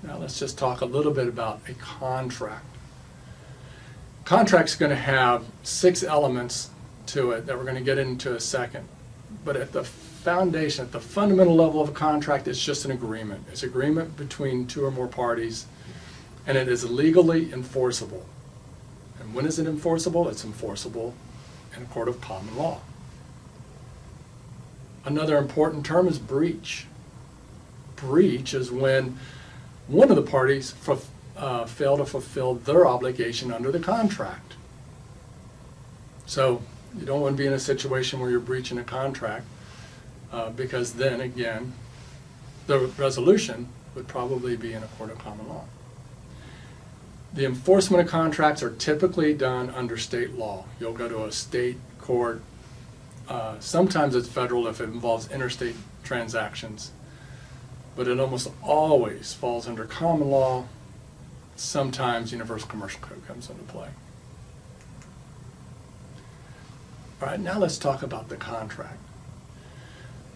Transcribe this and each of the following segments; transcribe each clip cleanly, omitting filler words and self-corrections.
Now let's just talk a little bit about a contract. Contract's going to have 6 elements to it that we're going to get into a second. But at the foundation, at the fundamental level of a contract, it's just an agreement. It's an agreement between 2 or more parties, and it is legally enforceable. And when is it enforceable? It's enforceable in a court of common law. Another important term is breach. Breach is when one of the parties fail to fulfill their obligation under the contract. So you don't want to be in a situation where you're breaching a contract, because then again, the resolution would probably be in a court of common law. The enforcement of contracts are typically done under state law. You'll go to a state court. Sometimes it's federal if it involves interstate transactions, but it almost always falls under common law. Sometimes Universal Commercial Code comes into play. All right, now let's talk about the contract.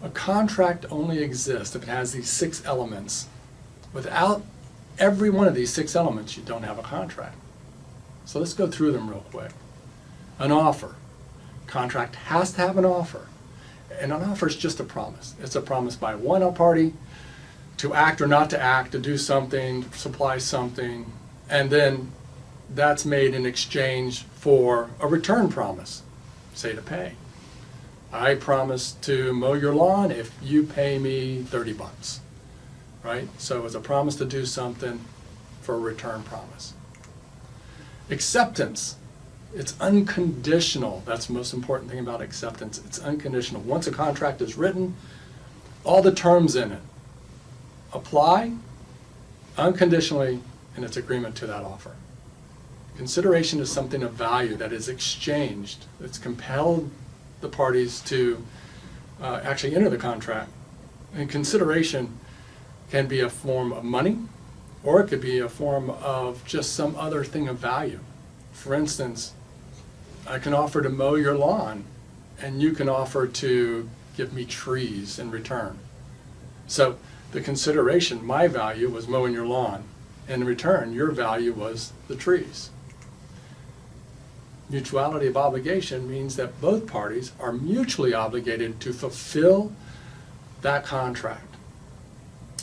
A contract only exists if it has these 6 elements. Without every one of these 6 elements, you don't have a contract. So let's go through them real quick. An offer. Contract has to have an offer. And an offer is just a promise. It's a promise by one party to act or not to act, to do something, supply something, and then that's made in exchange for a return promise, say to pay. I promise to mow your lawn if you pay me $30, right? So it's a promise to do something for a return promise. Acceptance. It's unconditional. That's the most important thing about acceptance. It's unconditional. Once a contract is written, all the terms in it apply unconditionally in its agreement to that offer. Consideration is something of value that is exchanged. It's compelled the parties to actually enter the contract. And consideration can be a form of money, or it could be a form of just some other thing of value. For instance, I can offer to mow your lawn, and you can offer to give me trees in return. So the consideration, my value, was mowing your lawn. In return, your value was the trees. Mutuality of obligation means that both parties are mutually obligated to fulfill that contract.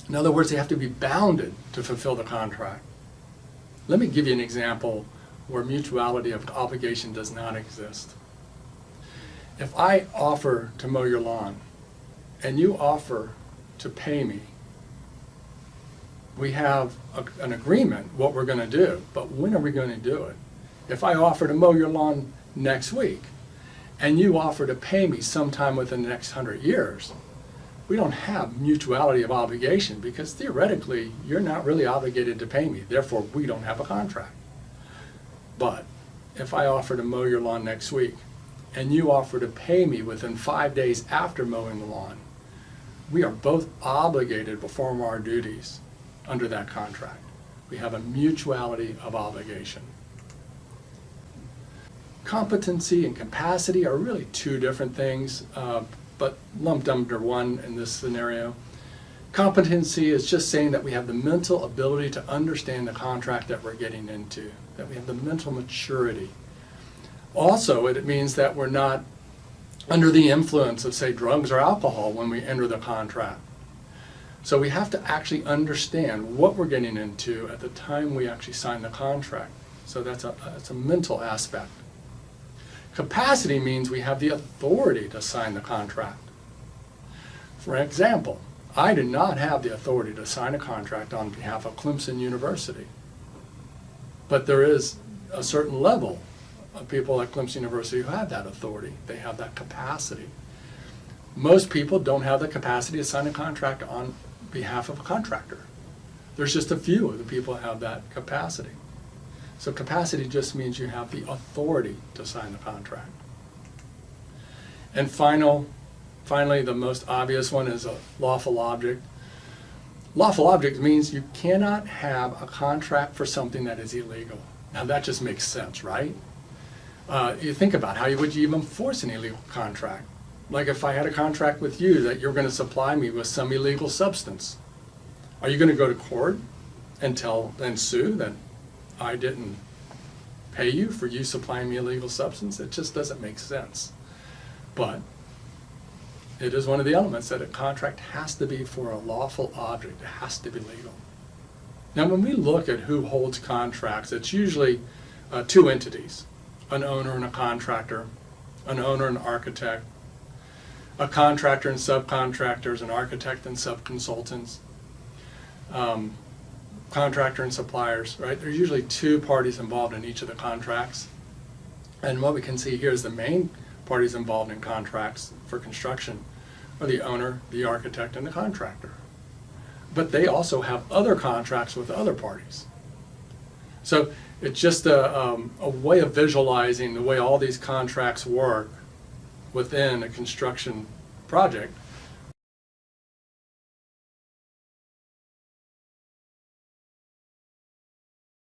In other words, they have to be bounded to fulfill the contract. Let me give you an example where mutuality of obligation does not exist. If I offer to mow your lawn and you offer to pay me, we have an agreement what we're going to do, but when are we going to do it? If I offer to mow your lawn next week and you offer to pay me sometime within the next 100 years, we don't have mutuality of obligation, because theoretically you're not really obligated to pay me, therefore we don't have a contract. But if I offer to mow your lawn next week and you offer to pay me within 5 days after mowing the lawn, we are both obligated to perform our duties under that contract. We have a mutuality of obligation. Competency and capacity are really 2 different things, but lumped under one in this scenario. Competency is just saying that we have the mental ability to understand the contract that we're getting into, that we have the mental maturity. Also, it means that we're not under the influence of, say, drugs or alcohol when we enter the contract. So we have to actually understand what we're getting into at the time we actually sign the contract. So that's a mental aspect. Capacity means we have the authority to sign the contract. For example, I do not have the authority to sign a contract on behalf of Clemson University. But there is a certain level of people at Clemson University who have that authority. They have that capacity. Most people don't have the capacity to sign a contract on behalf of a contractor. There's just a few of the people who have that capacity. So capacity just means you have the authority to sign the contract. And finally, the most obvious one is a lawful object. Lawful object means you cannot have a contract for something that is illegal. Now that just makes sense, right? You think about how would you even enforce an illegal contract? Like if I had a contract with you that you're going to supply me with some illegal substance. Are you going to go to court and sue that I didn't pay you for you supplying me a illegal substance. It just doesn't make sense. But it is one of the elements that a contract has to be for a lawful object. It has to be legal. Now, when we look at who holds contracts, it's usually two entities, an owner and a contractor, an owner and architect, a contractor and subcontractors, an architect and subconsultants, contractor and suppliers, right? There's usually two parties involved in each of the contracts. And what we can see here is the main parties involved in contracts for construction are the owner, the architect, and the contractor. But they also have other contracts with other parties. So it's just a way of visualizing the way all these contracts work within a construction project